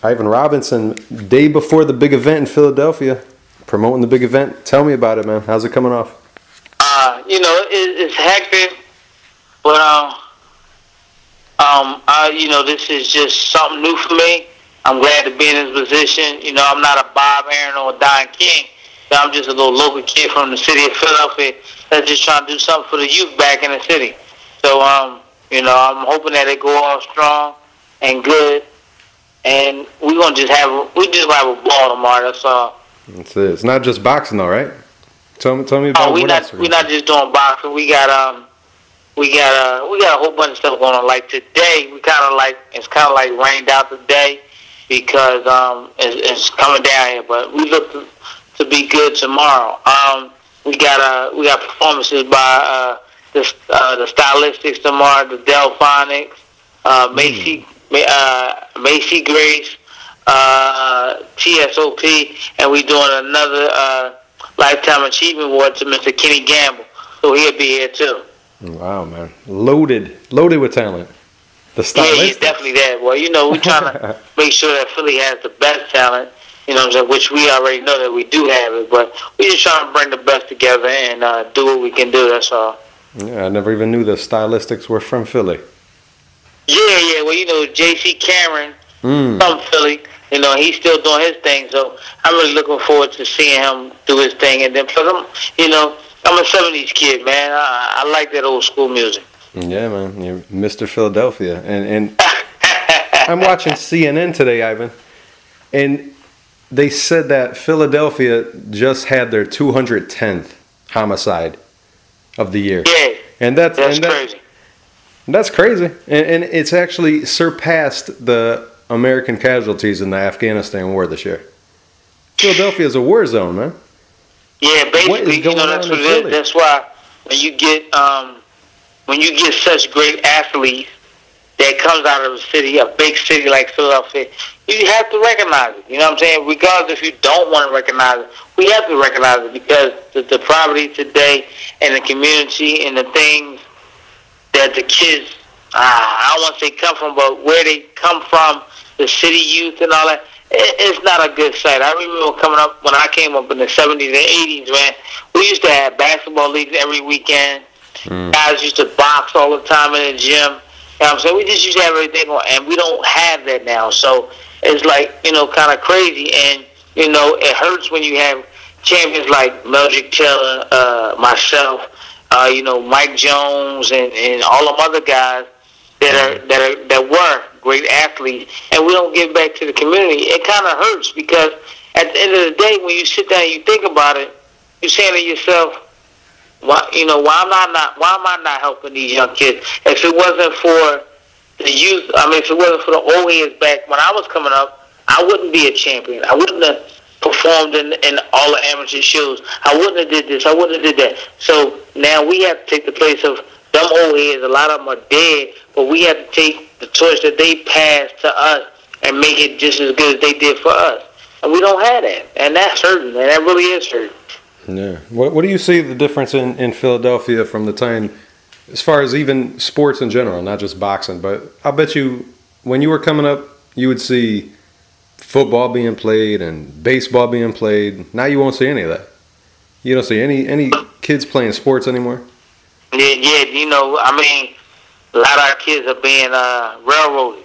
Ivan Robinson, day before the big event in Philadelphia, promoting the big event. Tell me about it, man. How's it coming off? It's hectic, but this is just something new for me. I'm glad to be in this position. I'm not a Bob Aaron or a Don King. I'm just a little local kid from the city of Philadelphia that's just trying to do something for the youth back in the city. So, I'm hoping that it go off strong and good, and we just have a ball tomorrow. That's all. That's it. It's not just boxing, though, right? Tell me about we're not just doing boxing. We got a whole bunch of stuff going on. Like today, it's kind of like rained out today because it's coming down here. But we look to be good tomorrow. We got performances by the Stylistics tomorrow, the Delphonics, Macy Grace, TSOP, and we doing another Lifetime Achievement Award to Mr. Kenny Gamble. So he'll be here too. Wow, man. Loaded with talent. The Stylistics. Yeah, he's definitely there. Well, we're trying to make sure that Philly has the best talent, which we already know that we do have it, but we're just trying to bring the best together and do what we can do, that's all. Yeah, I never even knew the Stylistics were from Philly. Yeah. Well, J.C. Cameron from Philly, he's still doing his thing, so I'm really looking forward to seeing him do his thing. And then, plus, I'm a 70s kid, man. I like that old school music. Yeah, man. You're Mr. Philadelphia. And I'm watching CNN today, Ivan, and they said that Philadelphia just had their 210th homicide of the year. Yeah, and that's crazy. That's crazy. And it's actually surpassed the American casualties in the Afghanistan war this year. Philadelphia is a war zone, man. Yeah, basically, that's what it is. That's why when you get such great athletes that comes out of a city, a big city like Philadelphia, you have to recognize it. You know what I'm saying? Regardless if you don't want to recognize it, we have to recognize it because the poverty today and the community and the things that the kids, I don't want to say come from, but where they come from, the city youth and all that, it's not a good sight. I remember when I came up in the 70s and 80s, man, we used to have basketball leagues every weekend. Guys used to box all the time in the gym. You know what I'm saying? We just used to have everything on, and we don't have that now. So it's like, kind of crazy. And, it hurts when you have champions like Meldrick Taylor, myself, Mike Jones, and all them other guys that were great athletes, and we don't give back to the community. It kind of hurts because at the end of the day, when you sit down and you think about it, you're saying to yourself, why am I not helping these young kids? If it wasn't for the youth, if it wasn't for the old heads back when I was coming up, I wouldn't be a champion. I wouldn't have performed in all the amateur shows. I wouldn't have did this. I wouldn't have did that. So now we have to take the place of them old heads. A lot of them are dead, but we have to take the torch that they passed to us and make it just as good as they did for us. And we don't have that. And that's hurting, man. That really is hurting. Yeah. What do you see the difference in Philadelphia from the time, as far as even sports in general, not just boxing, but I bet you when you were coming up, you would see football being played and baseball being played. Now you won't see any of that. You don't see any kids playing sports anymore? Yeah, a lot of our kids are being railroaded,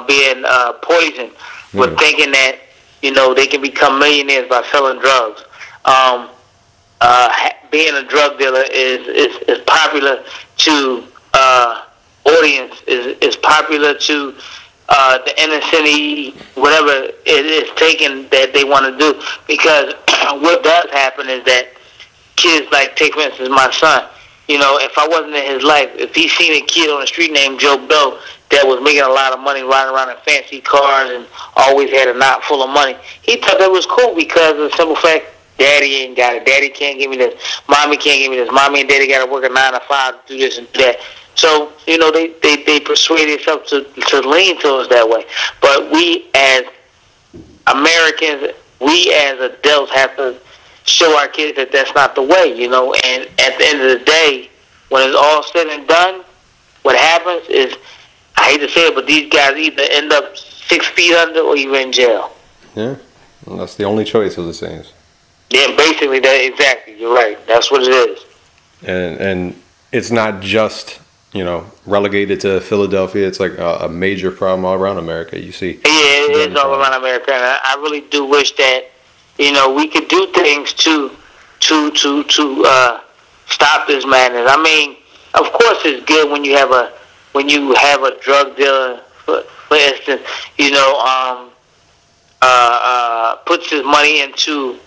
being poisoned with thinking that, they can become millionaires by selling drugs. Being a drug dealer is popular to audience, is popular to the inner city, whatever it is taken that they want to do. Because what does happen is that kids, like, take for instance my son, if I wasn't in his life, if he seen a kid on the street named Joe Bill that was making a lot of money riding around in fancy cars and always had a knot full of money, he thought that was cool because of the simple fact, Daddy ain't got it. Daddy can't give me this. Mommy can't give me this. Mommy and Daddy got to work a 9 to 5 to do this and do that. So, they persuade themselves to lean towards that way. But we as Americans, we as adults have to show our kids that that's not the way, And at the end of the day, when it's all said and done, what happens is, I hate to say it, but these guys either end up 6 feet under or you're in jail. Yeah, well, that's the only choice, as it seems. Yeah, basically that. Exactly, you're right. That's what it is. And it's not just relegated to Philadelphia. It's like a major problem all around America. You see. Yeah, it is all around America, and I really do wish that we could do things to stop this madness. I mean, of course, it's good when you have a drug dealer, for instance, puts his money into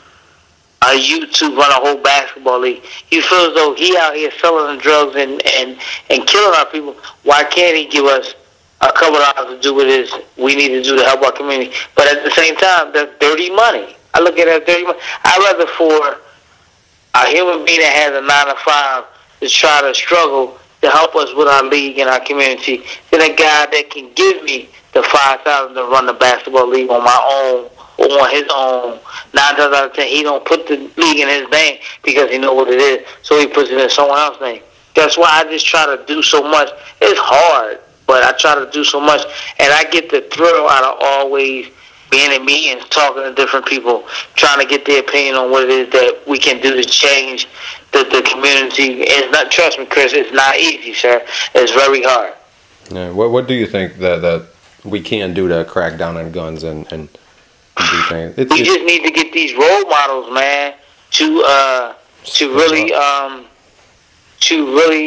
a youth to run a whole basketball league. He feels as though he out here selling the drugs and killing our people. Why can't he give us a couple of dollars to do what it is we need to do to help our community? But at the same time, that's dirty money. I look at it as dirty money. I'd rather for a human being that has a 9 to 5 to try to struggle to help us with our league and our community than a guy that can give me the $5,000 to run the basketball league on my own or on his own. 9 times out of 10, he don't put the league in his name because he know what it is, so he puts it in someone else's name. That's why I just try to do so much. It's hard, but I try to do so much, and I get the thrill out of always being in meetings, talking to different people, trying to get their opinion on what it is that we can do to change the community. It's not, trust me, Chris, it's not easy, sir. It's very hard. Yeah. What do you think that we can do to crack down on guns and do things? We just need to get these role models, man, to really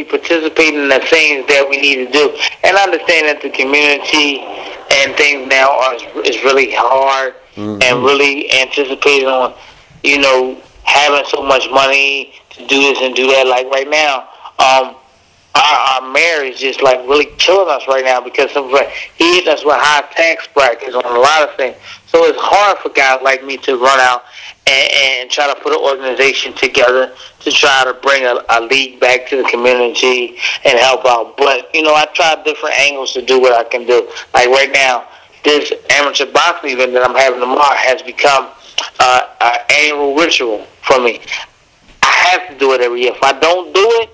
participate in the things that we need to do. And I understand that the community and things now is really hard and really anticipated on, having so much money to do this and do that. Like right now, our mayor is just like really killing us right now because he hit us with high tax brackets on a lot of things. So it's hard for guys like me to run out and try to put an organization together to try to bring a league back to the community and help out. But, I tried different angles to do what I can do. Like right now, this amateur boxing event that I'm having tomorrow has become an annual ritual for me. I have to do it every year. If I don't do it,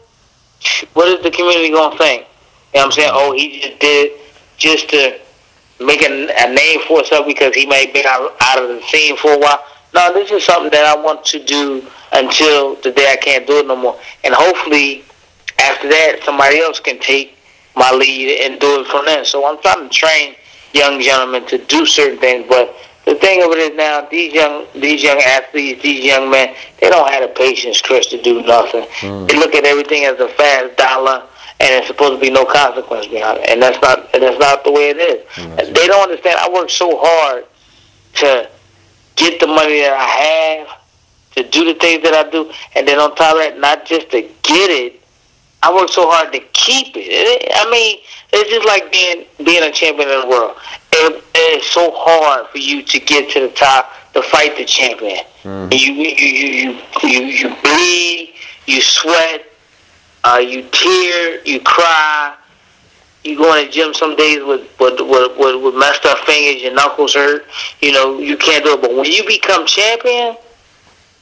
what is the community going to think? You know what I'm saying? Oh, he just did it just to make a name for himself because he may have been out of the scene for a while. No, this is something that I want to do until the day I can't do it no more. And hopefully, after that, somebody else can take my lead and do it from there. So I'm trying to train young gentlemen to do certain things. But the thing of it is now, these young athletes, these young men, they don't have the patience, Chris, to do nothing. They look at everything as a fast dollar, and there's supposed to be no consequence behind it. And that's not the way it is. They don't understand. I work so hard to get the money that I have, to do the things that I do, and then on top of that, not just to get it, I work so hard to keep it. I mean, it's just like being a champion of the world. It's so hard for you to get to the top, to fight the champion. You bleed, you sweat, you tear, you cry. You go in the gym some days with messed up fingers, your knuckles hurt. You can't do it. But when you become champion,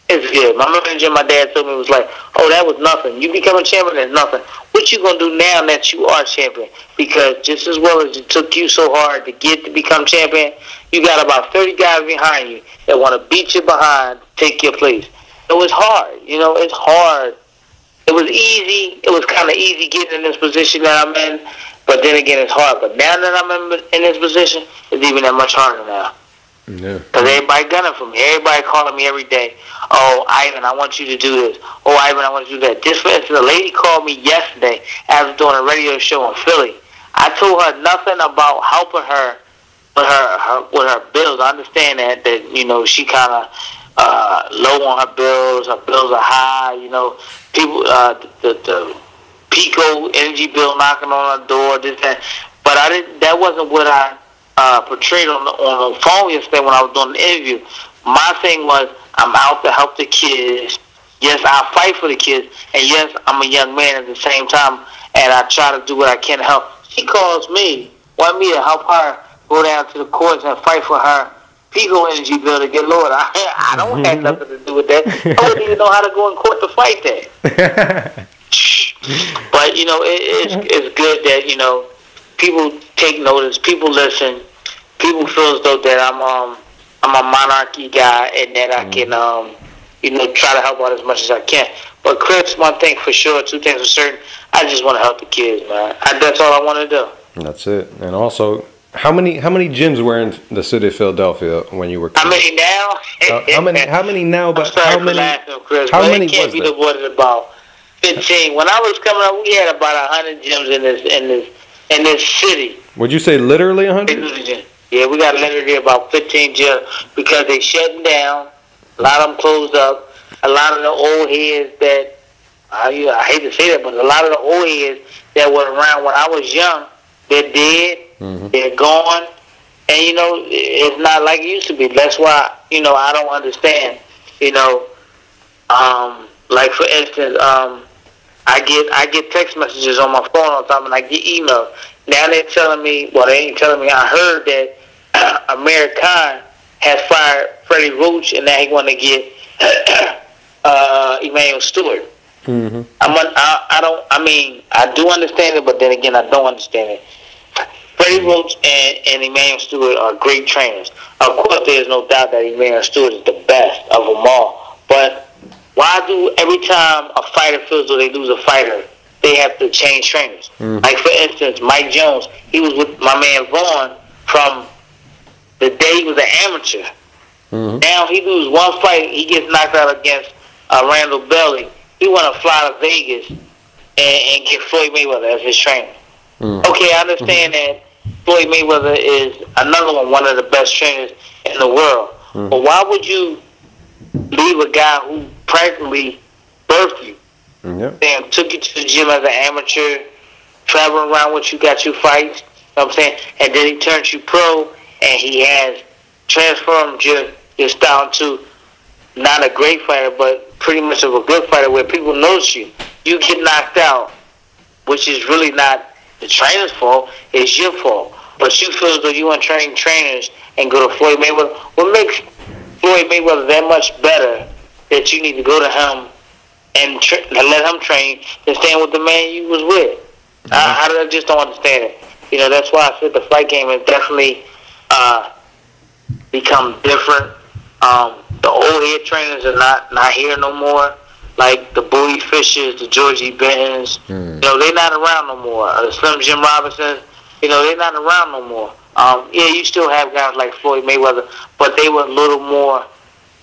it's good. My manager, my dad told me, was like, oh, that was nothing. You become a champion, that's nothing. What you going to do now that you are champion? Because just as well as it took you so hard to get to become champion, you got about 30 guys behind you that want to beat you behind, take your place. It was hard. It's hard. It was easy. It was kind of easy getting in this position that I'm in. But then again, it's hard. But now that I'm in this position, it's even that much harder now. Yeah. Because everybody gunning for me. Everybody calling me every day. Oh, Ivan, I want you to do this. Oh, Ivan, I want you to do that. Just for instance, a lady called me yesterday after doing a radio show in Philly. I told her nothing about helping her with her bills. I understand that she kind of low on her bills. Her bills are high. People the Pico energy bill knocking on her door. This that. But that wasn't what I portrayed on the phone yesterday when I was doing the interview. My thing was, I'm out to help the kids. Yes, I fight for the kids, and yes, I'm a young man at the same time, and I try to do what I can to help. She calls me, want me to help her go down to the courts and fight for her Pico energy bill to get lowered. I don't have nothing to do with that. I don't even know how to go in court to fight that. But it's good that people take notice, people listen, people feel as though that I'm a monarchy guy and that I can try to help out as much as I can. But Chris, one thing for sure, two things for certain, I just want to help the kids, man. That's all I want to do. That's it. And also, how many gyms were in the city of Philadelphia when you were? How many now? How many now? But how many? Chris, how many it can't was be there? What it about 15. When I was coming up, we had about 100 gyms in this city. Would you say literally 100? Yeah, we got literally about 15 gyms because they shutting down. A lot of them closed up. A lot of the old heads that I hate to say that, but a lot of the old heads that were around when I was young, they're dead. Mm-hmm. They're gone, and it's not like it used to be. That's why I don't understand. Like for instance, I get text messages on my phone all the time, and I get emails. Now they're telling me, well, they ain't telling me. I heard that Amir Khan has fired Freddie Roach, and now he want to get Emmanuel Stewart. Mm-hmm. I do understand it, but then again, I don't understand it. Freddie Roach and Emmanuel Stewart are great trainers. Of course, there's no doubt that Emmanuel Stewart is the best of them all. But why do every time a fighter feels though they lose a fighter, they have to change trainers? Mm-hmm. Like, for instance, Mike Jones, he was with my man Vaughn from the day he was an amateur. Mm-hmm. Now he loses one fight, he gets knocked out against Randall Belly. He want to fly to Vegas and get Floyd Mayweather as his trainer. Mm-hmm. Okay, I understand that Floyd Mayweather is one of the best trainers in the world. Mm-hmm. But why would you leave a guy who practically birthed you? Mm-hmm. Damn, took you to the gym as an amateur, traveling around with you, got you fights, you know what I'm saying? And then he turned you pro, and he has transformed your style to not a great fighter, but pretty much of a good fighter where people notice you. You get knocked out, which is really not the trainer's fault, it's your fault. But you feel as though you want to train trainers and go to Floyd Mayweather. What makes Floyd Mayweather that much better that you need to go to him and let him train than staying with the man you was with? Mm-hmm. I just don't understand it. That's why I said the fight game has definitely become different. The old head trainers are not here no more. Like the Bowie Fishers, the Georgie Bentons, they're not around no more. The Slim Jim Robinsons, they're not around no more. You still have guys like Floyd Mayweather, but they were a little more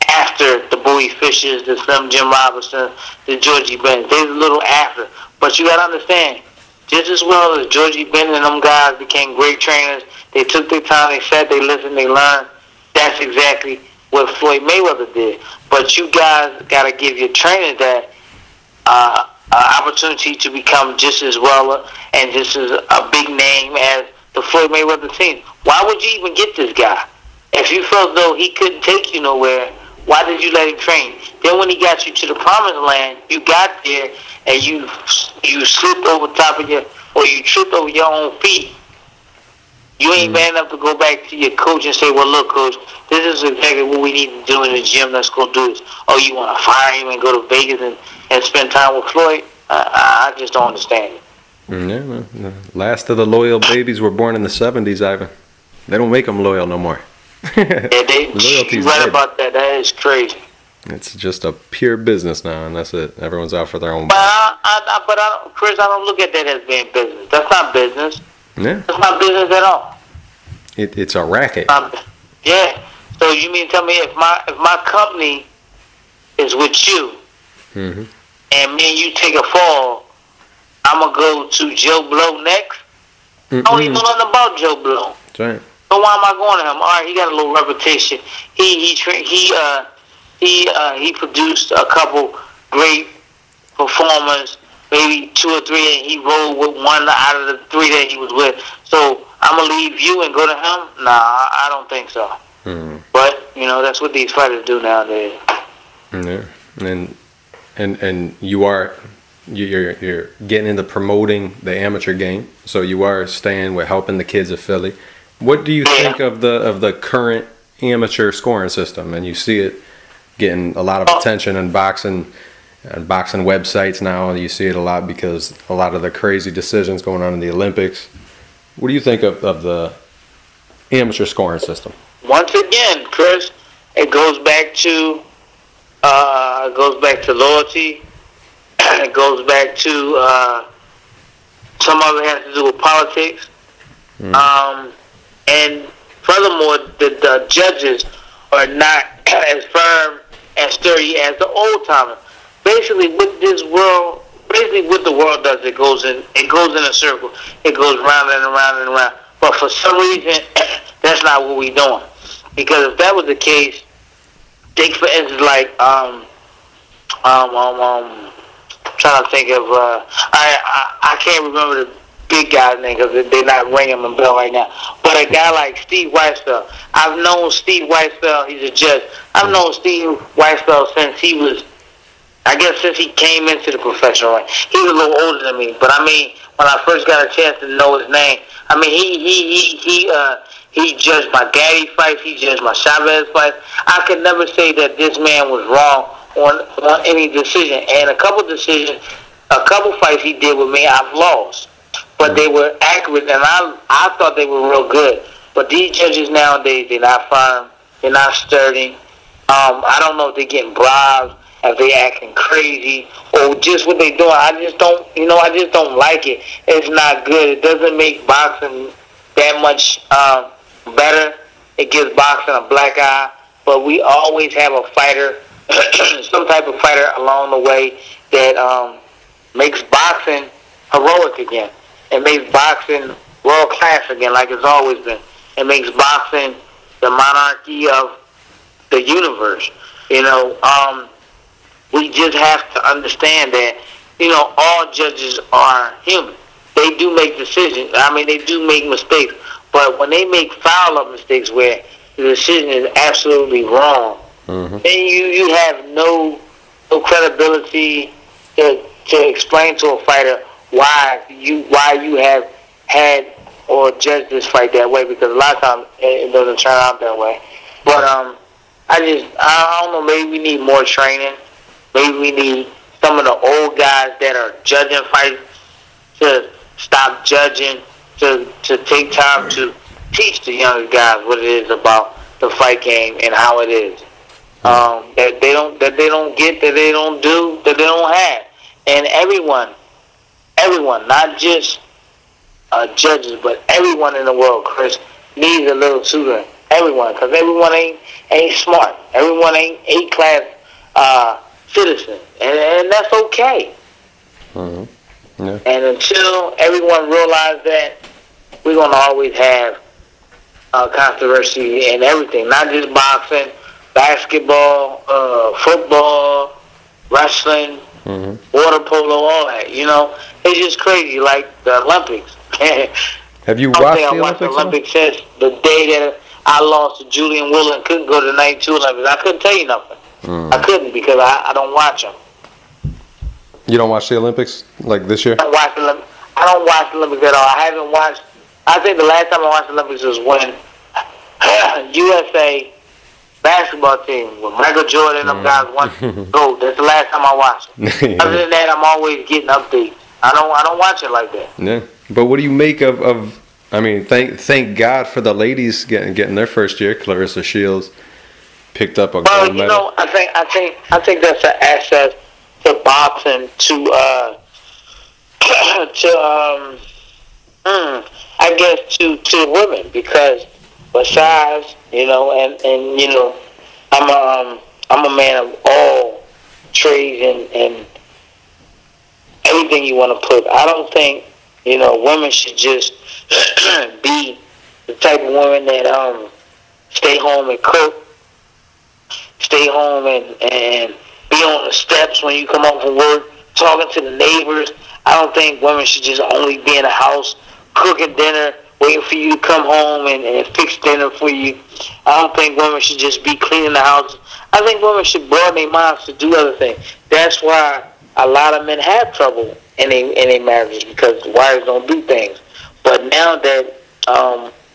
after the Bowie Fishers, the Slim Jim Robinsons, the Georgie Bentons. They're a little after. But you got to understand, just as well as Georgie Benton and them guys became great trainers, they took their time, they sat, they listened, they learned. That's exactly what Floyd Mayweather did. But you guys got to give your trainers that opportunity to become just as well and just as a big name as the Floyd Mayweather team. Why would you even get this guy? If you felt though he couldn't take you nowhere, why did you let him train? Then when he got you to the promised land, you got there and you slipped over top of you tripped over your own feet. You ain't bad enough to go back to your coach and say, well, look, coach, this is exactly what we need to do in the gym. Let's go do this. Oh, you want to fire him and go to Vegas and spend time with Floyd? I just don't understand it. Yeah, man. Last of the loyal babies were born in the 70s, Ivan. They don't make them loyal no more. Yeah, you're right about that. That is crazy. It's just a pure business now, and that's it. Everyone's out for their own. Chris, I don't look at that as being business. That's not business. Yeah. That's not business at all. It's a racket. Yeah. So you mean to tell me if my company is with you, mm-hmm. and me and you take a fall, I'm gonna go to Joe Blow next? Mm-mm. I don't even know nothing about Joe Blow. That's right. So why am I going to him? All right, he got a little reputation. He produced a couple great performers, maybe 2 or 3, and he rolled with one out of the 3 that he was with. So I'm gonna leave you and go to him? Nah, I don't think so. Mm. But that's what these fighters do nowadays. Yeah, and you're getting into promoting the amateur game, so you are staying with helping the kids of Philly. What do you think of the current amateur scoring system? And you see it getting a lot of attention in boxing websites now. You see it a lot because a lot of the crazy decisions going on in the Olympics. What do you think of amateur scoring system? Once again, Chris, it goes back to loyalty. It goes back to some of it has to do with politics. And furthermore, the judges are not as firm and sturdy as the old timers. Basically, what the world does, it goes in a circle. It goes round and around and around. But for some reason, that's not what we're doing. Because if that was the case, take for instance, like trying to think of I can't remember the big guy's name because they're not ringing the bell right now. But a guy like Steve Weisfeld, I've known Steve Weisfeld. He's a judge. I've known Steve Weisfeld since since he came into the professional ring. He was a little older than me, but I mean, when I first got a chance to know his name, I mean, he judged my Gaddy fights. He judged my Chavez fights. I could never say that this man was wrong on any decision. And a couple fights he did with me, I've lost. But they were accurate, and I thought they were real good. But these judges nowadays, they're not firm, they're not sturdy. I don't know if they're getting bribes, if they acting crazy, or just what they doing. I just don't like it. It's not good. It doesn't make boxing that much better. It gives boxing a black eye. But we always have a fighter, some type of fighter along the way that makes boxing heroic again. It makes boxing world class again, like it's always been. It makes boxing the monarchy of the universe. We just have to understand that, all judges are human. They do make decisions. I mean, they do make mistakes. But when they make foul-up mistakes where the decision is absolutely wrong, then you have no credibility to explain to a fighter why you have had or judged this fight that way, because a lot of times it doesn't turn out that way. But I don't know, maybe we need more training. Maybe we need some of the old guys that are judging fights to stop judging, to take time to teach the younger guys what it is about the fight game and how it is. That they don't get, that they don't do, that they don't have. And everyone, not just judges, but everyone in the world, Chris, needs a little tutoring. Everyone, because everyone ain't smart. Everyone ain't A-class citizen, and that's okay. Yeah. And until everyone realizes that, we're going to always have controversy in everything, not just boxing, basketball, football, wrestling, water polo, all that. It's just crazy, like the Olympics. Have you watched the Olympics? The Olympics since the day that I lost to Julian Wheeler and couldn't go to the 92 Olympics. I couldn't tell you nothing. I couldn't because I don't watch them. You don't watch the Olympics like this year? I don't watch the Olympics at all. I haven't watched. I think the last time I watched the Olympics was when USA basketball team with Michael Jordan and them guys won gold. That's the last time I watched it. Yeah. Other than that, I'm always getting updates. I don't watch it like that. Yeah, but what do you make of I mean, thank God for the ladies getting their first year. Clarissa Shields picked up a gold medal. I think that's an asset to boxing to women, because besides, I'm a man of all trades and everything you want to put. I don't think women should just be the type of women that stay home and cook, stay home and be on the steps when you come home from work, talking to the neighbors. I don't think women should just only be in the house cooking dinner, waiting for you to come home and fix dinner for you. I don't think women should just be cleaning the house. I think women should broaden their minds to do other things. That's why a lot of men have trouble in their marriages, because wives don't do things. But now that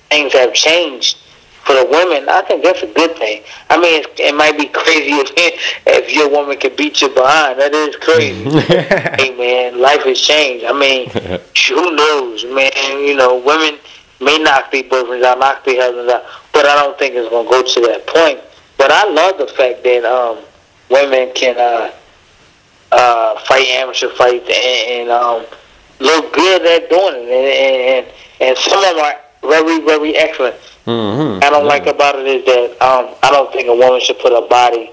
things have changed for the women, I think that's a good thing. I mean, it might be crazy if your woman can beat you behind. That is crazy. Hey, man, life has changed. I mean, who knows, man? Women may knock their boyfriends out, knock their husbands out, but I don't think it's going to go to that point. But I love the fact that women can fight amateur fights and look good at doing it. And some of them are very, very excellent. Mm-hmm. I don't like about it is that I don't think a woman should put her body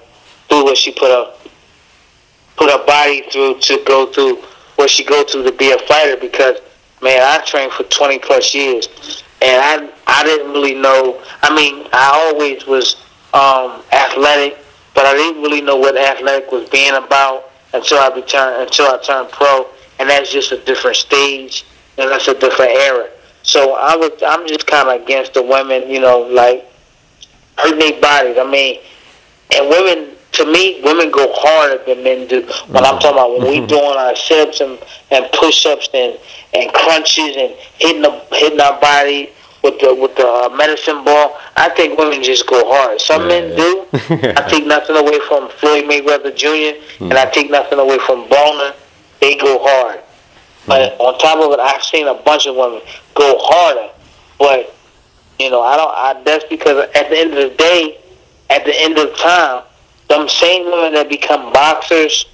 through what she put her body through to go through what she go through to be a fighter, because, man, I trained for 20 plus years, and I didn't really know. I mean, I always was athletic, but I didn't really know what athletic was being about until I turned pro, and that's just a different stage, and that's a different era. So I'm just kind of against the women, you know, like hurting their bodies. I mean, and women. To me, women go harder than men do. When I'm talking about when we doing our sit-ups and push-ups and crunches and hitting our body with the medicine ball, I think women just go hard. Some men do. I take nothing away from Floyd Mayweather Jr. And I take nothing away from Broner. They go hard. But on top of it, I've seen a bunch of women go harder. But you know, that's because at the end of the day, at the end of time, them same women that become boxers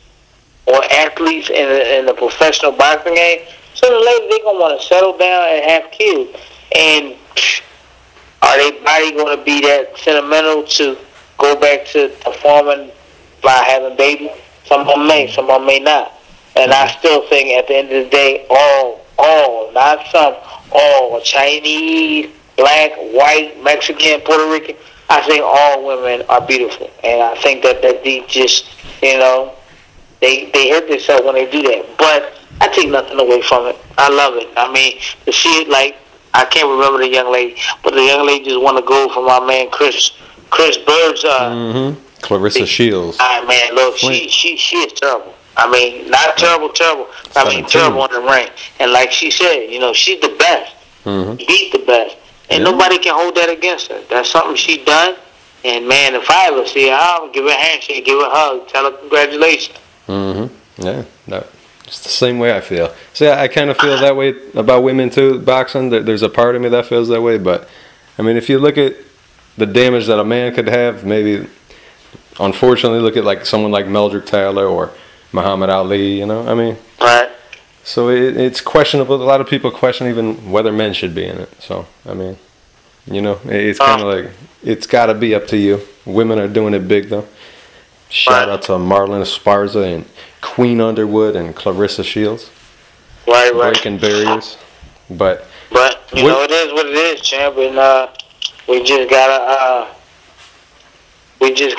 or athletes in the professional boxing game, sooner or later they're going to want to settle down and have kids. And are their body going to be that sentimental to go back to performing by having babies? Some of them may, some of them may not. And I still think at the end of the day, all, not some, all, Chinese, black, white, Mexican, Puerto Rican, I think all women are beautiful, and I think that they just, you know, they hurt themselves when they do that. But I take nothing away from it. I love it. I mean, to see it, like, I can't remember the young lady, but the young lady just won a gold from my man Chris Bird's. Clarissa Shields. Man, look, she is terrible. I mean, not terrible. I mean, terrible in the ring. And like she said, you know, she's the best. Beat the best. And nobody can hold that against her. That's something she done. And, man, if I ever see her, I'll give her a handshake, give her a hug, tell her congratulations. Yeah, it's the same way I feel. See, I kind of feel that way about women, too, boxing. There's a part of me that feels that way. But, I mean, if you look at the damage that a man could have, maybe, unfortunately, look at like someone like Meldrick Taylor or Muhammad Ali, you know? I mean, right. So it's questionable. A lot of people question even whether men should be in it. So, I mean, you know, it's kind of like, it's got to be up to you. Women are doing it big, though. Shout out to Marlon Esparza and Queen Underwood and Clarissa Shields. Right. Breaking barriers. But you know, it is what it is, champ. And we just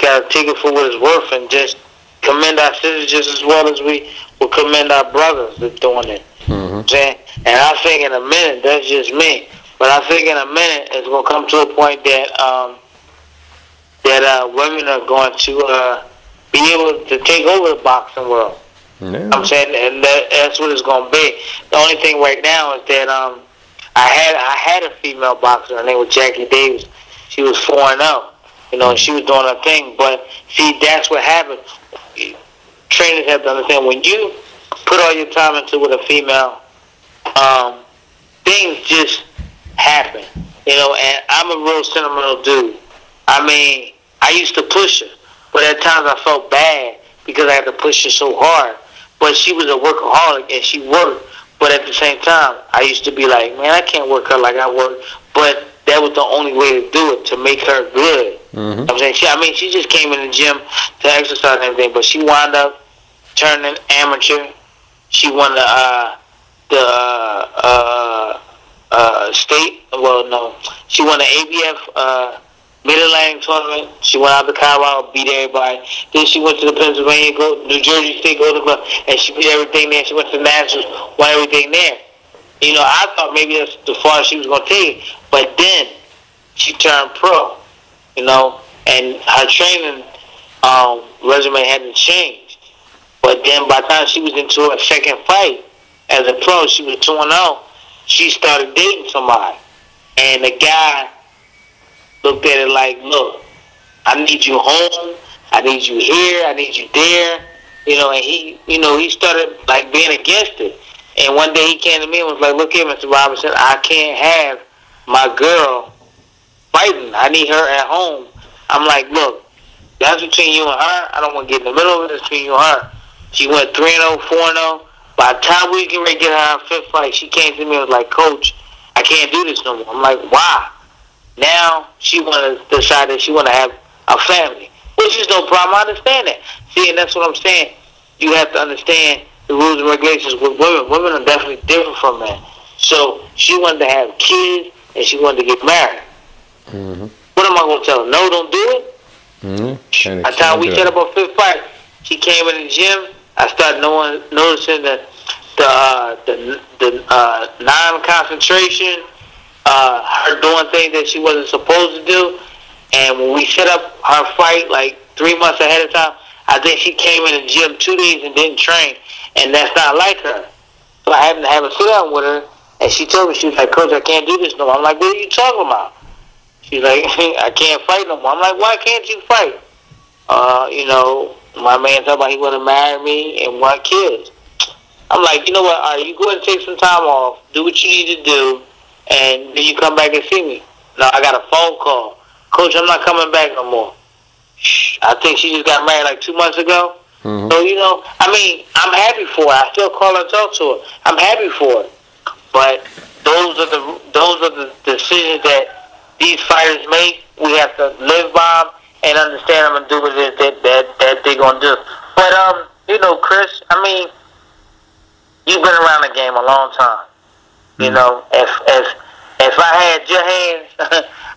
gotta take it for what it's worth and just commend our sisters just as well as we will commend our brothers that's doing it. And I think in a minute, that's just me, but I think in a minute it's going to come to a point that women are going to be able to take over the boxing world. I'm saying, and that's what it's going to be. The only thing right now is that I had a female boxer. Her name was Jackie Davis. She was 4-0. You know, she was doing her thing. But see, that's what happened. Trainers have to understand, when you put all your time into with a female, things just happen. You know, and I'm a real sentimental dude. I mean, I used to push her, but at times I felt bad because I had to push her so hard. But she was a workaholic and she worked. But at the same time, I used to be like, man, I can't work her like I work. But that was the only way to do it, to make her good. I'm saying, she just came in the gym to exercise and everything, but she wound up turning amateur. She won the state. Well, no, she won the ABF Mid-Atlantic tournament. She went out to Colorado, beat everybody. Then she went to the Pennsylvania, New Jersey State Golden Glove, and she beat everything there. She went to the Nationals, won everything there. You know, I thought maybe that's the farthest she was going to take it. But then she turned pro, you know, and her training resume hadn't changed. But then by the time she was into her second fight as a pro, she was 2-0, she started dating somebody. And the guy looked at it like, look, I need you home, I need you here, I need you there. You know, and he started like being against it. And one day he came to me and was like, look here, Mr. Robinson, I can't have my girl fighting. I need her at home. I'm like, look, that's between you and her. I don't want to get in the middle of it. It's between you and her. She went 3-0, 4-0. By the time we get ready to get her 5th fight, she came to me and was like, Coach, I can't do this no more. I'm like, why? Now she want to decide that she want to have a family, which is no problem. I understand that. See, and that's what I'm saying. You have to understand the rules and regulations with women. Women are definitely different from men. So she wanted to have kids and she wanted to get married. Mm-hmm. What am I going to tell her? No, don't do it? Mm-hmm. By the time we set up our 5th fight, she came in the gym. I started noticing that the non-concentration, her doing things that she wasn't supposed to do. And when we set up her fight like 3 months ahead of time, I think she came in the gym 2 days and didn't train. And that's not like her. So I happened to have a sit down with her, and she told me, she was like, Coach, I can't do this no more. I'm like, what are you talking about? She's like, I can't fight no more. I'm like, why can't you fight? My man talking about he want to marry me and want kids. I'm like, you know what? All right, you go ahead and take some time off, do what you need to do, and then you come back and see me. No, I got a phone call. Coach, I'm not coming back no more. I think she just got married like 2 months ago. Mm-hmm. So, I'm happy for her. I still call her and talk to her. I'm happy for her. But those are the decisions that these fighters make. We have to live by them and understand them and do what it is that they're going to do. But, Chris, you've been around the game a long time. Mm-hmm. If I had your hands,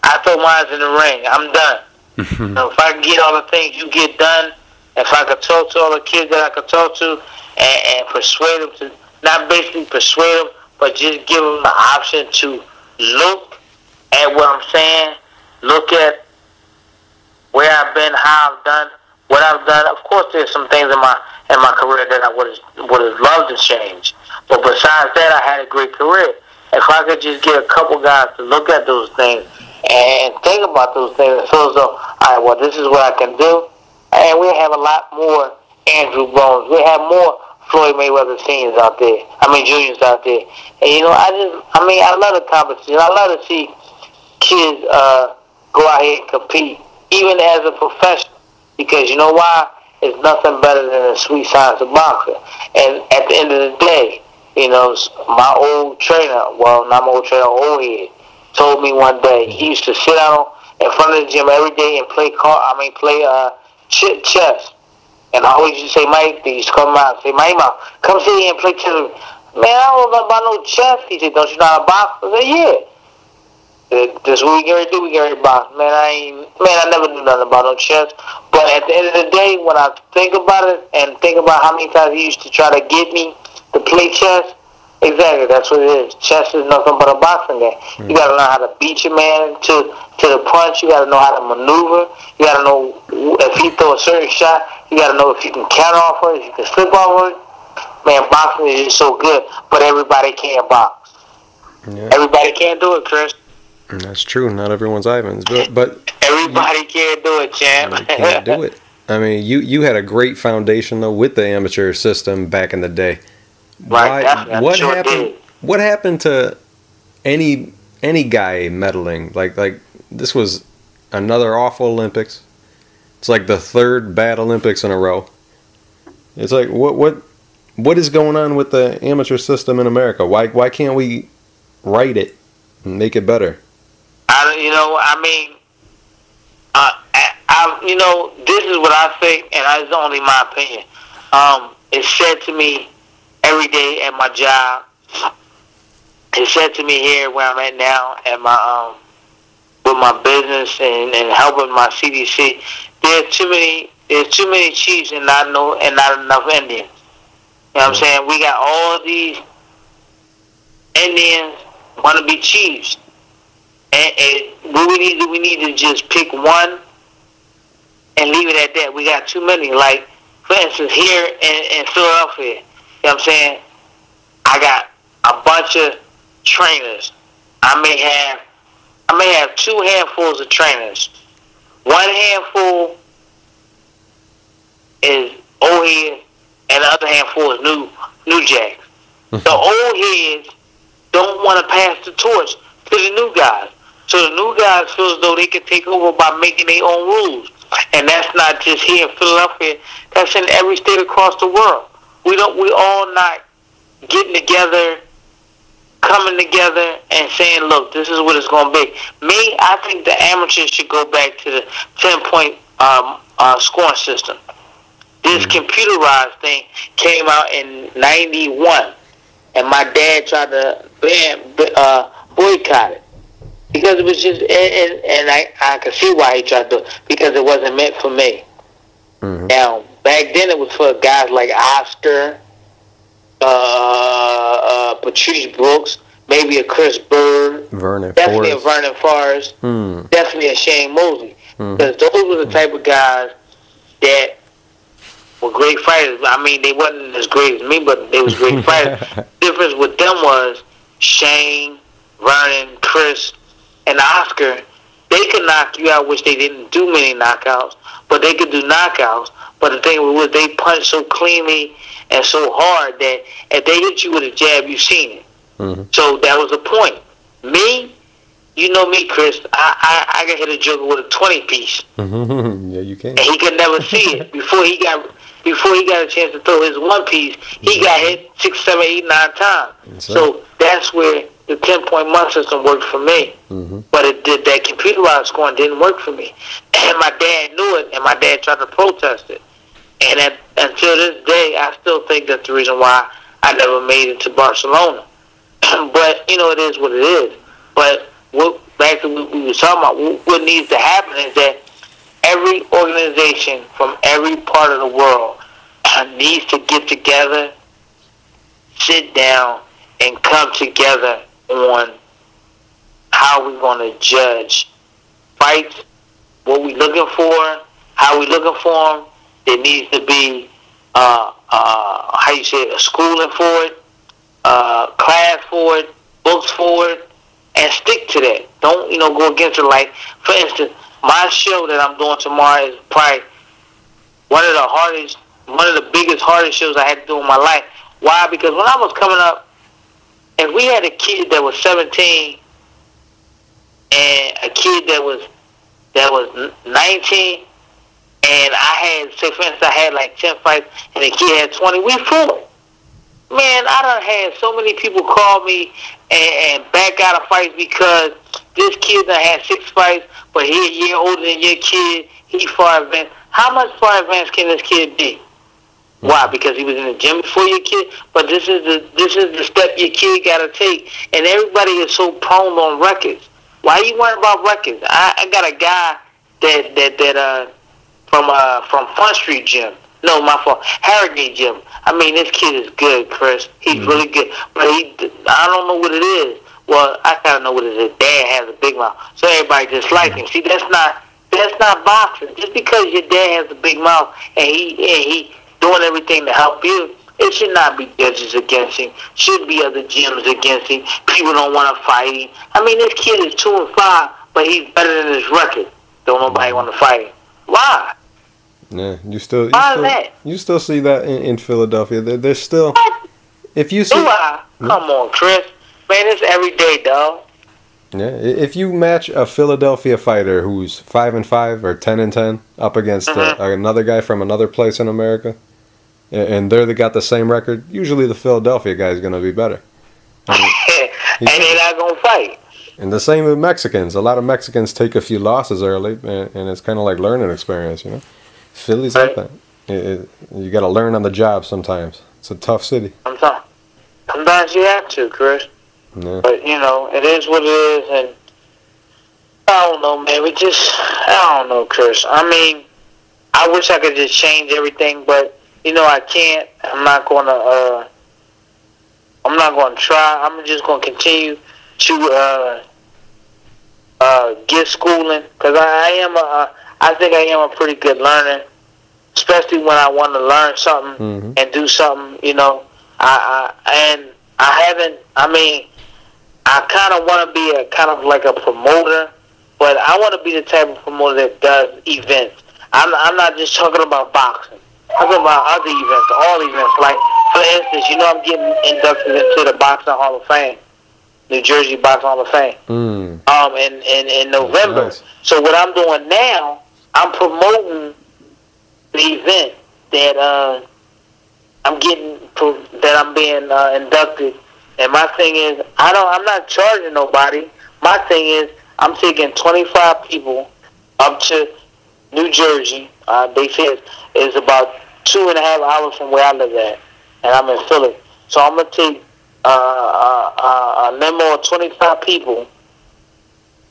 I'd throw mine in the ring. I'm done. If I can get all the things you get done, if I could talk to all the kids that I could talk to and persuade them to, not basically persuade them, but just give them the option to look at what I'm saying, look at where I've been, how I've done, what I've done. Of course, there's some things in my career that I would have loved to change. But besides that, I had a great career. If I could just get a couple guys to look at those things and think about those things and feel as though, all right, well, this is what I can do. And we have a lot more Andrew Bones. We have more Floyd Mayweather seniors out there. Juniors out there. And, I love the competition. I love to see kids go out here and compete, even as a professional. Because you know why? It's nothing better than a sweet science of boxing. And at the end of the day, my old trainer, well, not my old trainer, old head, told me one day he used to sit out in front of the gym every day and play chess. And I always used to say, Mike, they used to come out and say, Mike, come sit here and play chess. Man, I don't know about no chess. He said, don't you know how to box? I said, yeah. That's what we get ready to do. We get ready to box. I never knew nothing about no chess. But at the end of the day, when I think about it and think about how many times he used to try to get me to play chess, exactly, that's what it is. Chess is nothing but a boxing game. You got to learn how to beat your man to the punch. You got to know how to maneuver. You got to know if he throw a certain shot. You got to know if you can counter off of it, if you can slip off of it. Man, boxing is just so good, but everybody can't box. Yeah. Everybody can't do it, Chris. That's true. Not everyone's Ivans, but everybody can't do it, champ. You can't do it. You had a great foundation though with the amateur system back in the day. Right. What happened? What happened to any guy meddling? Like this was another awful Olympics. It's like the 3rd bad Olympics in a row. It's like what is going on with the amateur system in America? Why can't we write it and make it better? This is what I think, and it's only my opinion. It's said to me every day at my job. It's said to me here where I'm at now at my with my business and helping my CDC. There's too many chiefs and not enough Indians. You know what I'm saying? We got all these Indians want to be chiefs. And what we need to just pick one and leave it at that. We got too many. Like, for instance, here in Philadelphia, you know what I'm saying? I got a bunch of trainers. I may have 2 handfuls of trainers. One handful is old heads, and the other handful is new jacks. The old heads don't want to pass the torch to the new guys. So the new guys feel as though they can take over by making their own rules. And that's not just here in Philadelphia. That's in every state across the world. We all not getting together, coming together, and saying, look, this is what it's going to be. Me, I think the amateurs should go back to the 10-point scoring system. This computerized thing came out in 91, and my dad tried to boycott it. Because it was just, and I could see why he tried to, because it wasn't meant for me. Mm-hmm. Now, back then it was for guys like Oscar, Patrice Brooks, maybe a Chris Bird, definitely Forrest. A Vernon Forrest, definitely a Shane Mosley. Because those were the type of guys that were great fighters. I mean, they wasn't as great as me, but they was great fighters. Difference with them was Shane, Vernon, Chris, and Oscar, they could knock you out, which they didn't do many knockouts, but they could do knockouts. But the thing was, they punched so cleanly and so hard that if they hit you with a jab, you've seen it. Mm-hmm. So that was the point. Me, you know me, Chris, I can hit a joker with a 20-piece. Mm-hmm. Yeah, you can. And he could never see it. Before he got a chance to throw his 1-piece, he got hit 6, 7, 8, 9 times. So that's where the 10-point month system worked for me. Mm-hmm. But that computerized scoring didn't work for me. And my dad knew it, and my dad tried to protest it. And until this day, I still think that's the reason why I never made it to Barcelona. But, it is what it is. But back to what we were talking about, what needs to happen is that every organization from every part of the world needs to get together, sit down, and come together on how we're going to judge fights, what we're looking for, how we're looking for them. There needs to be, a schooling for it, class for it, books for it, and stick to that. Don't, go against it. Like, for instance, my show that I'm doing tomorrow is probably one of the biggest, hardest shows I had to do in my life. Why? Because when I was coming up, if we had a kid that was 17 and a kid that was 19, and I had, say for instance, I had like 10 fights, and the kid had 20, we fought. Man, I done had so many people call me and back out of fights because this kid done had 6 fights, but he a year older than your kid, he far advanced. How much far advanced can this kid be? Why? Because he was in the gym before your kid? But this is the step your kid got to take. And everybody is so prone on records. Why are you worrying about records? I got a guy that from Front Street Gym. No, my fault. Harrogate Gym. I mean, this kid is good, Chris. He's really good. But I don't know what it is. Well, I kind of know what it is. His dad has a big mouth. So everybody just like him. See, that's not boxing. Just because your dad has a big mouth and he doing everything to help you, it should not be judges against him. Should be other gyms against him. People don't want to fight him. I mean, this kid is 2-5, but he's better than his record. Don't nobody want to fight him. Why? Yeah, you still see that in Philadelphia. There's still, if you see, come on, Chris, man, it's every day, dog. Yeah, if you match a Philadelphia fighter who's 5-5 or 10-10 up against another guy from another place in America, and they got the same record, usually the Philadelphia guy is going to be better. And they're not going to fight. And the same with Mexicans. A lot of Mexicans take a few losses early, and it's kind of like learning experience, Philly's like that. You got to learn on the job sometimes. It's a tough city. Sometimes you have to, Chris. Yeah. But, it is what it is, and I don't know, man. I don't know, Chris. I mean, I wish I could just change everything, but, I can't. I'm not going to try. I'm just going to continue to get schooling, because I think I am a pretty good learner, especially when I want to learn something and do something, I kind of want to be a kind of like a promoter, but I want to be the type of promoter that does events. I'm not just talking about boxing. I'm talking about other events, all events. Like, for instance, I'm getting inducted into the Boxing Hall of Fame. New Jersey Boxing Hall of Fame. In November. Nice. So what I'm doing now, I'm promoting the event that I'm being inducted. And my thing is, I'm not charging nobody. My thing is, I'm taking 25 people up to New Jersey. They say it's about 2.5 hours from where I live at, and I'm in Philly. So I'm gonna take a limo of 25 people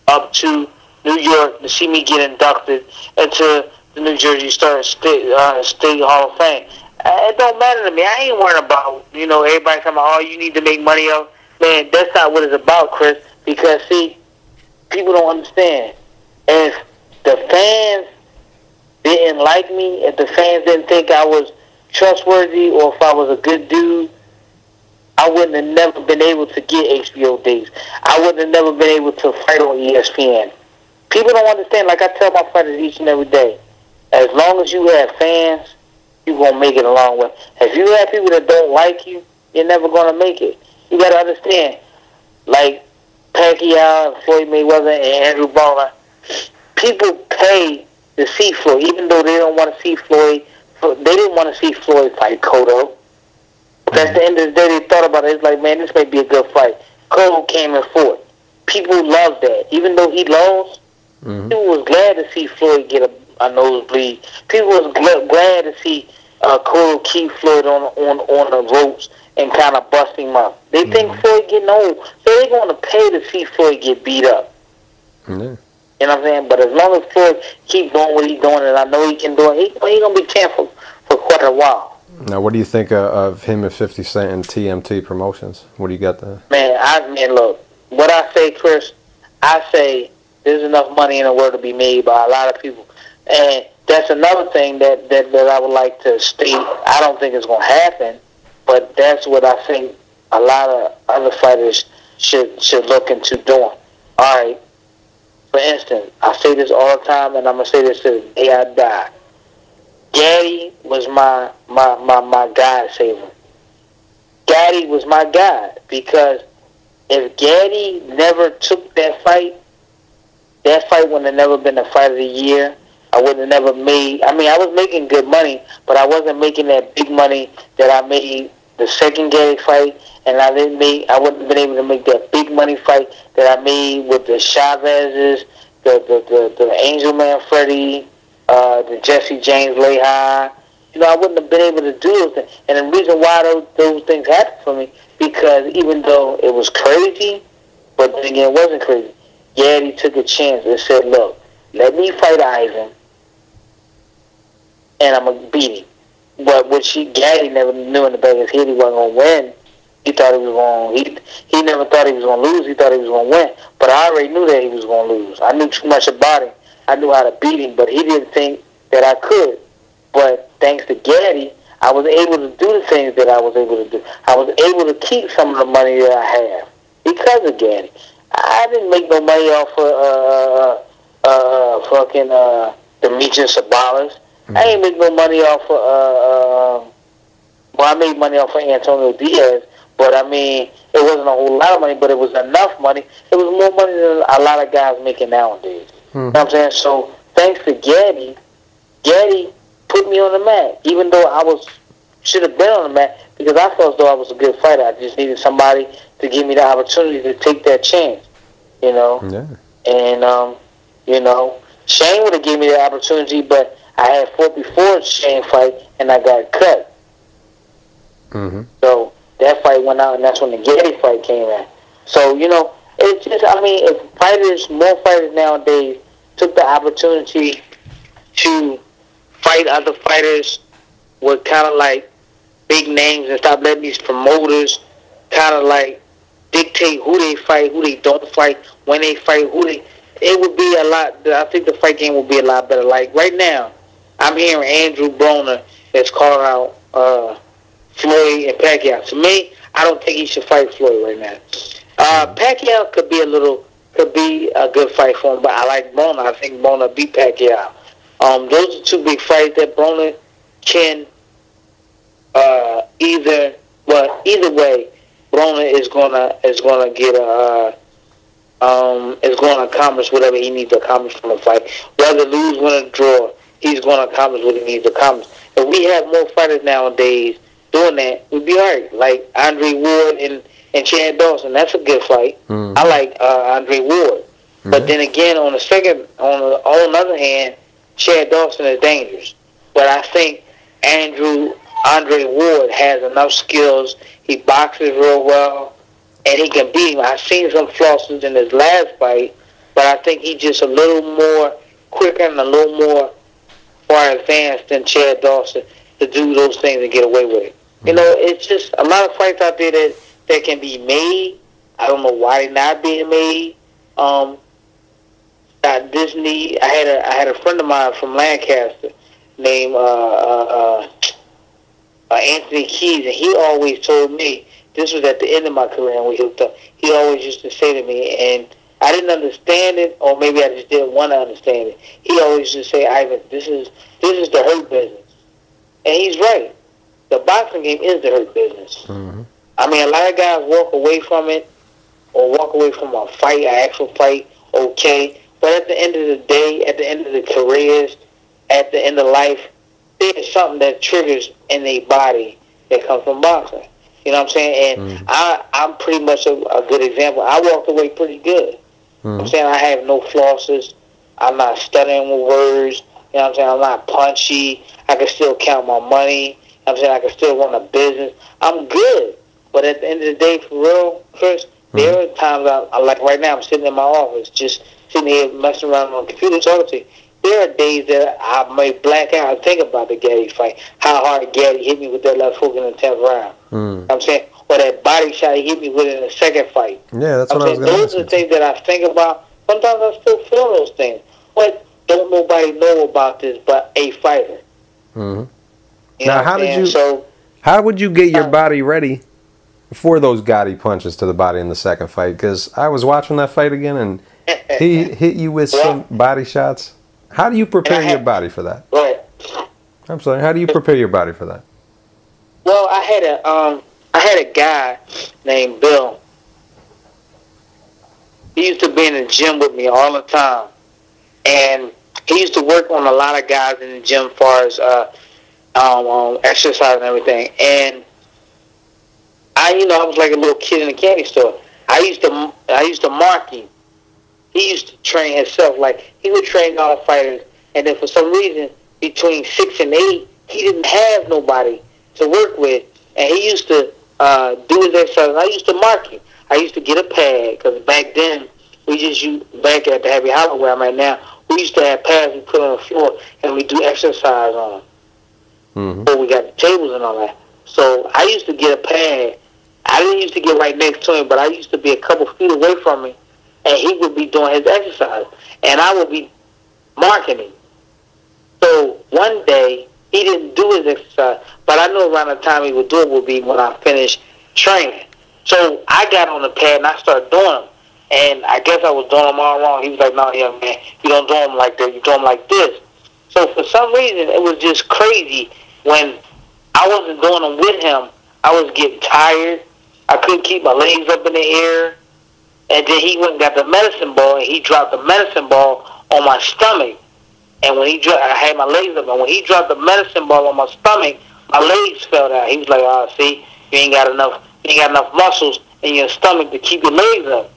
up to New York to see me get inducted into the New Jersey State Hall of Fame. It don't matter to me. I ain't worried about, everybody talking about, you need to make money out. Man, that's not what it's about, Chris. Because, see, people don't understand. If the fans didn't like me, if the fans didn't think I was trustworthy or if I was a good dude, I wouldn't have never been able to get HBO dates. I wouldn't have never been able to fight on ESPN. People don't understand. Like I tell my fighters each and every day, as long as you have fans, you're going to make it a long way. If you have people that don't like you, you're never going to make it. You got to understand, like Pacquiao and Floyd Mayweather and Andrew Broner, people pay to see Floyd, even though they don't want to see Floyd. They didn't want to see Floyd fight Cotto. But at the end of the day, they thought about it. It's like, man, this may be a good fight. Cotto came and fought. People loved that. Even though he lost, people was glad to see Floyd get a nosebleed. People was glad to see Cotto keep Floyd on the ropes and kind of bust him up. They think Floyd getting old, so they're going to pay to see Floyd get beat up. You know what I'm saying? But as long as Floyd keep doing what he's doing, and I know he can do it, he's going to be champ for quite a while. Now, what do you think of him and 50 Cent and TMT Promotions? What do you got there? Man, look, what I say, Chris, I say there's enough money in the world to be made by a lot of people. And that's another thing that I would like to state. I don't think it's going to happen, but that's what I think a lot of other fighters should look into doing. All right. For instance, I say this all the time, and I'm going to say this to the day I die. Gaddy was my God saver. Gaddy was my God, because if Gaddy never took that fight wouldn't have never been the fight of the year. I would have never made. I was making good money, but I wasn't making that big money that I made the second Gaddy fight, and I wouldn't have been able to make that big money fight that I made with the Chavez's, the Angel Man Freddy, the Jesse James Lehi. I wouldn't have been able to do those things. And the reason why those things happened for me, because even though it was crazy, but then again, it wasn't crazy. Gaddy took a chance and said, look, let me fight Ivan, and I'm going to beat him. But Gaddy never knew in the back of his head he wasn't going to win. He thought he was going to, he never thought he was going to lose. He thought he was going to win. But I already knew that he was going to lose. I knew too much about him. I knew how to beat him, but he didn't think that I could. But thanks to Gaddy, I was able to do the things that I was able to do. I was able to keep some of the money that I have because of Gaddy. I didn't make no money off of fucking Demetrius Sabalas. I ain't make no money off of, I made money off of Antonio Diaz, but it wasn't a whole lot of money, but it was enough money. It was more money than a lot of guys making nowadays. You know what I'm saying? So, thanks to Gaddy put me on the mat, even though I should have been on the mat, because I felt as though I was a good fighter. I just needed somebody to give me the opportunity to take that chance, Yeah. And, Shane would have given me the opportunity, but I had fought before Shane fight, and I got cut. So that fight went out, and that's when the Gaddy fight came in. So, it's just, if more fighters nowadays took the opportunity to fight other fighters with kind of like big names and stop letting these promoters kind of like dictate who they fight, who they don't fight, when they fight, it would be a lot. I think the fight game would be a lot better. Like right now, I'm hearing Andrew Broner that's calling out Floyd and Pacquiao. To me, I don't think he should fight Floyd right now. Pacquiao could be a good fight for him, but I like Broner. I think Broner beat Pacquiao. Those are two big fights that Broner can either way, Broner is gonna get is going to accomplish whatever he needs to accomplish from the fight. Whether lose, win, or draw, he's going to accomplish what he needs to accomplish. If we have more fighters nowadays doing that, we'd be all right. Like Andre Ward and Chad Dawson, that's a good fight. Mm-hmm. I like Andre Ward. Mm-hmm. But then again, on the other hand, Chad Dawson is dangerous. But I think Andre Ward has enough skills. He boxes real well, and he can beat him. I've seen some flosses in his last fight, but I think he's just a little more quicker and a little more far advanced than Chad Dawson to do those things and get away with it. Mm-hmm. You know, it's just a lot of fights out there that can be made. I don't know why they're not being made. Disney. I had a friend of mine from Lancaster named Anthony Keys, and he always told me, this was at the end of my career and we hooked up, he always used to say to me, and I didn't understand it, or maybe I just didn't want to understand it. He always used to say, Ivan, this is the hurt business. And he's right. The boxing game is the hurt business. Mm-hmm. I mean, a lot of guys walk away from it, or walk away from a fight, an actual fight, okay. But at the end of the day, at the end of the careers, at the end of life, there's something that triggers in their body that comes from boxing. You know what I'm saying? And I'm pretty much a good example. I walked away pretty good. I'm saying I have no flosses. I'm not stuttering with words. You know what I'm saying? I'm not punchy. I can still count my money. I'm saying I can still run a business. I'm good. But at the end of the day, for real, Chris, there are times I like right now, I'm sitting in my office, just sitting here messing around on the computer talking to you. There are days that I may black out and think about the Gaddy fight. How hard Gaddy hit me with that left hook in the 10th round. I'm saying, or that body shot he hit me with in the second fight. Yeah, that's what I was going to say. Those are the things that I think about. Sometimes I still feel those things. But don't nobody know about this but a fighter. You now, how would you get your body ready for those Gotti punches to the body in the second fight? Because I was watching that fight again, and he hit you with some body shots. How do you prepare your body for that? Go ahead. I'm sorry. How do you prepare your body for that? Well, I had a guy named Bill. He used to be in the gym with me all the time, and he used to work on a lot of guys in the gym as far as exercise and everything. And I was like a little kid in a candy store. I used to mark him. He used to train himself. Like, he would train all the fighters, and then for some reason, between 6 and 8, he didn't have nobody to work with, and he used to do his exercise. I used to mark him. I used to get a pad, because back then, we just used, back at the Happy Hollow where I'm at now, we used to have pads we put on the floor, and we do exercise on them. Before we got the tables and all that. So I used to get a pad. I didn't used to get right next to him, but I used to be a couple feet away from him, and he would be doing his exercise, and I would be marking him. So one day, he didn't do his exercise, but I knew around the time he would do it would be when I finished training. So I got on the pad, and I started doing them, and I guess I was doing them all wrong. He was like, no, young man, you don't do them like that, you do them like this. So for some reason, it was just crazy when I wasn't doing them with him. I was getting tired. I couldn't keep my legs up in the air. And then he went and got the medicine ball, and he dropped the medicine ball on my stomach. And when he dropped, I had my legs up, and when he dropped the medicine ball on my stomach, my legs fell down. He was like, "Oh, see, you ain't got enough muscles in your stomach to keep your legs up."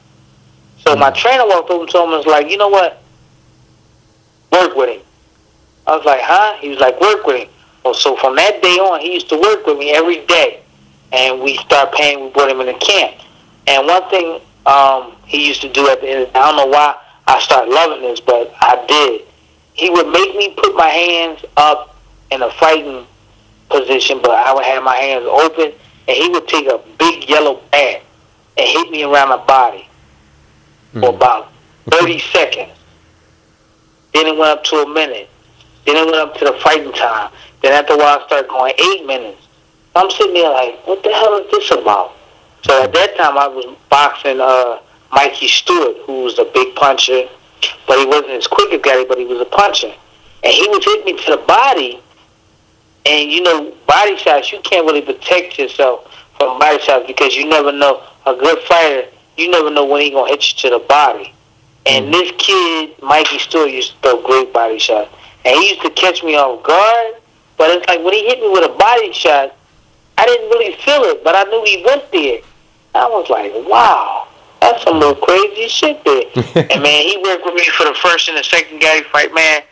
So my trainer walked over to him and was like, "You know what? Work with him." I was like, "Huh?" He was like, "Work with him." Well, so from that day on, he used to work with me every day, and we brought him in the camp. And one thing he used to do at the end, I don't know why I started loving this, but I did. He would make me put my hands up in a fighting position, but I would have my hands open, and he would take a big yellow bat and hit me around the body for about 30 seconds. Then it went up to a minute. Then it went up to the fighting time. Then after a while, I started going 8 minutes. I'm sitting there like, what the hell is this about? So at that time, I was boxing Mikey Stewart, who was a big puncher, but he wasn't as quick as Gaddy, but he was a puncher. And he would hit me to the body, and body shots, you can't really protect yourself from body shots because you never know. A good fighter, you never know when he's going to hit you to the body. And this kid, Mikey Stewart, used to throw great body shots. And he used to catch me off guard. But it's like when he hit me with a body shot, I didn't really feel it, but I knew he went there. I was like, wow, that's some little crazy shit there. And, man, he worked with me for the first and the second Gary fight, man.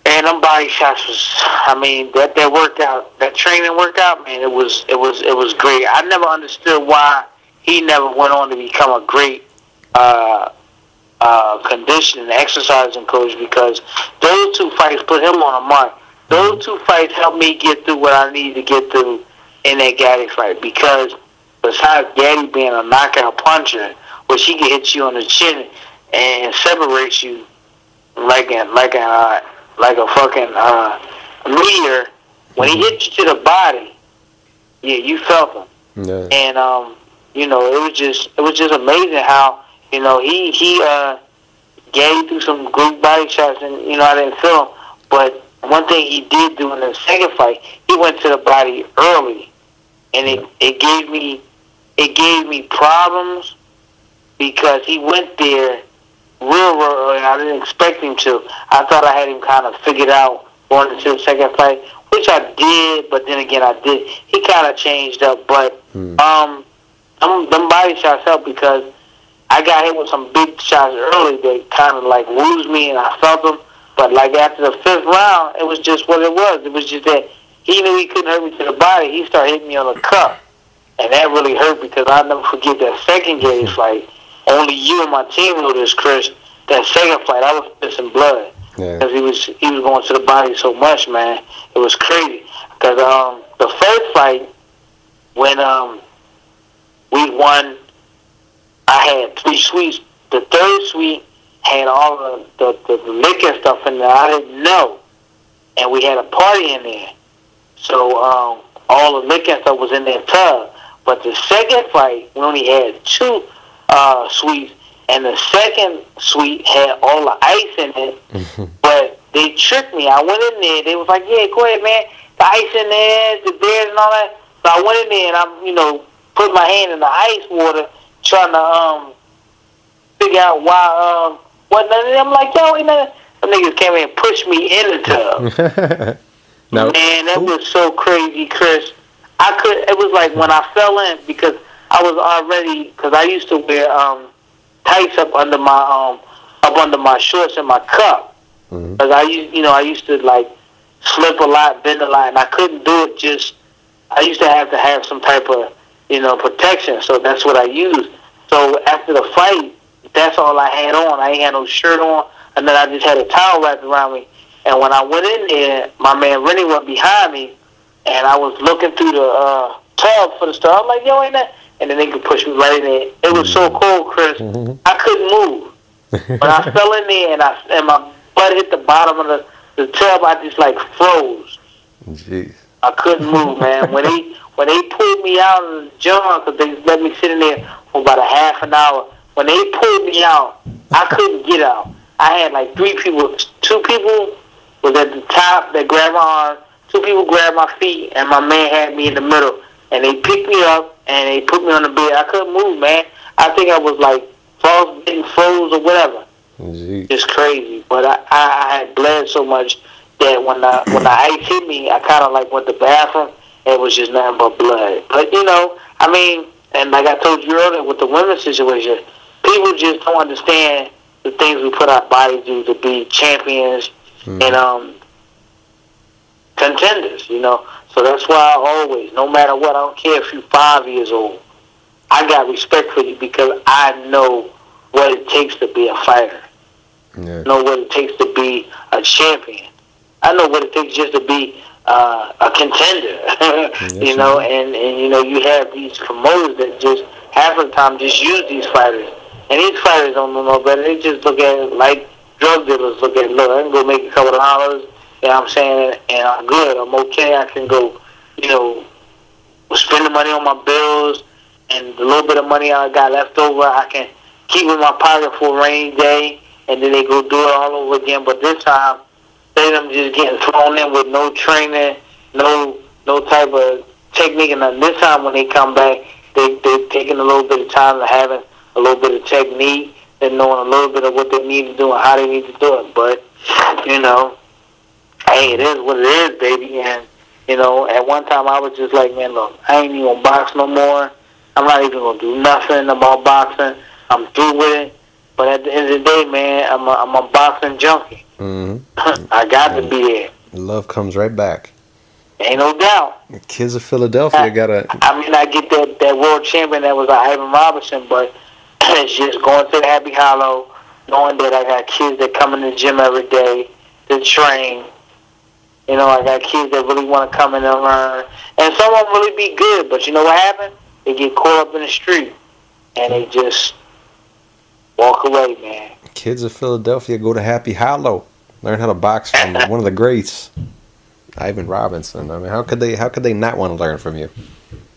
And them body shots was, I mean, that workout, that training workout, man, it was great. I never understood why he never went on to become a great conditioning and exercising coach, because those two fights put him on a mark. Those two fights helped me get through what I needed to get through in that Gaddy fight, because besides Gaddy being a knockout puncher, which he can hit you on the chin and separate you like a fucking meteor, when he hit you to the body, yeah, you felt him. Yeah. And you know, it was just amazing how, you know, he Gaddy threw some great body shots, and you know, I didn't feel him. But one thing he did do in the second fight, he went to the body early, and it gave me problems, because he went there real early. I didn't expect him to. I thought I had him kind of figured out going into the second fight, which I did, but then again I did. He kind of changed up, but them body shots helped, because I got hit with some big shots early that kind of like woozed me, and I felt them. But like after the fifth round, it was just what it was. It was just that he knew he couldn't hurt me to the body. He started hitting me on the cup, and that really hurt, because I'll never forget that second Gary fight. Only you and my team know this, Chris. That second fight, I was pissing blood, because he was going to the body so much, man. It was crazy. Because the first fight, when we won, I had 3 suites. The third suite had all the liquor stuff in there. I didn't know, and we had a party in there, so all the liquor stuff was in that tub. But the second fight, we only had 2 suites, and the second suite had all the ice in it. But they tricked me. I went in there. They was like, "Yeah, go ahead, man. The ice in there, the beers and all that." So I went in there, and I, you know, put my hand in the ice water, trying to figure out why. I'm like, yo, you know, them niggas came in and pushed me in the tub. No. Man, that was so crazy, Chris. It was like when I fell in, because I was already, because I used to wear tights up under my shorts and my cup. Because I used to like slip a lot, bend a lot, and I couldn't do it. I used to have some type of, you know, protection. So that's what I used. So after the fight, that's all I had on. I ain't had no shirt on, and then I just had a towel wrapped around me. And when I went in there, my man Rennie went behind me, and I was looking through the tub for the stuff. I'm like, yo, ain't that? And then they could push me right in there. It was so cold, Chris. I couldn't move. When I fell in there and my butt hit the bottom of the tub, I just like froze. Jeez. I couldn't move, man. When they pulled me out of the jar, because they let me sit in there for about a half an hour. When they pulled me out, I couldn't get out. I had like 3 people. 2 people was at the top that grabbed my arm. 2 people grabbed my feet, and my man had me in the middle. And they picked me up, and they put me on the bed. I couldn't move, man. I think I was like froze or whatever. Jeez. It's crazy. But I had bled so much that when the ice hit me, I kind of like went to the bathroom. It was just nothing but blood. But, you know, I mean, and like I told you earlier with the women's situation, people just don't understand the things we put our bodies through to be champions and contenders, you know. So that's why I always, no matter what, I don't care if you're 5 years old, I got respect for you, because I know what it takes to be a fighter. Yeah. I know what it takes to be a champion. I know what it takes just to be a contender. Yes, you know, and you know, you have these promoters that just half of the time just use these fighters. And these fighters don't know no better. They just look at it like drug dealers look at it. Look, I can go make a couple of dollars, you know what I'm saying, and I'm good, I'm okay. I can go, you know, spend the money on my bills, and the little bit of money I got left over, I can keep in my pocket for a rainy day, and then they go do it all over again. But this time, they them just getting thrown in with no training, no type of technique, and then this time when they come back, they're taking a little bit of time to having a little bit of technique, they're knowing a little bit of what they need to do and how they need to do it. But, you know, hey, it is what it is, baby. And, you know, at one time I was just like, man, look, I ain't even going to box no more. I'm not even going to do nothing about boxing. I'm through with it. But at the end of the day, man, I'm a boxing junkie. Mm-hmm. I got to be there. Love comes right back. Ain't no doubt. The kids of Philadelphia gotta. I mean, I get that world champion that was Ivan Robinson, but it's just going to the Happy Hollow, knowing that I got kids that come in the gym every day to train. You know, I got kids that really want to come in and learn. And some of them really be good, but you know what happened? They get caught up in the street, and they just walk away, man. Kids of Philadelphia go to Happy Hollow, learn how to box from one of the greats, Ivan Robinson. I mean, how could they not want to learn from you?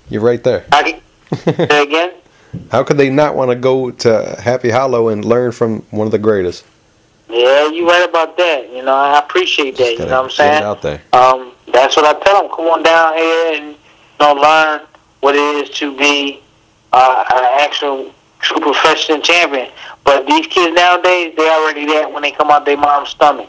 You're right there. Say again? How could they not want to go to Happy Hollow and learn from one of the greatest? Yeah, you're right about that. You know, I appreciate that. You know what I'm saying? Get it out there. That's what I tell them. Come on down here and, you know, learn what it is to be an actual true professional champion. But these kids nowadays, they're already there when they come out their mom's stomach.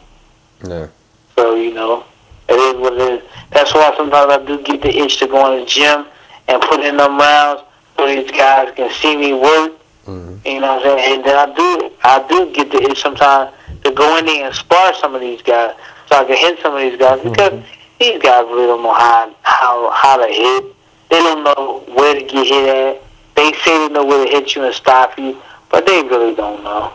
Yeah. So, you know, it is what it is. That's why sometimes I do get the itch to go in the gym and put in them rounds so these guys can see me work. Mm-hmm. You know what I'm saying? And then I do get the itch sometimes to go in there and spar some of these guys so I can hit some of these guys, because these guys really don't know how to hit. They don't know where to get hit at. They say they know where to hit you and stop you, but they really don't know.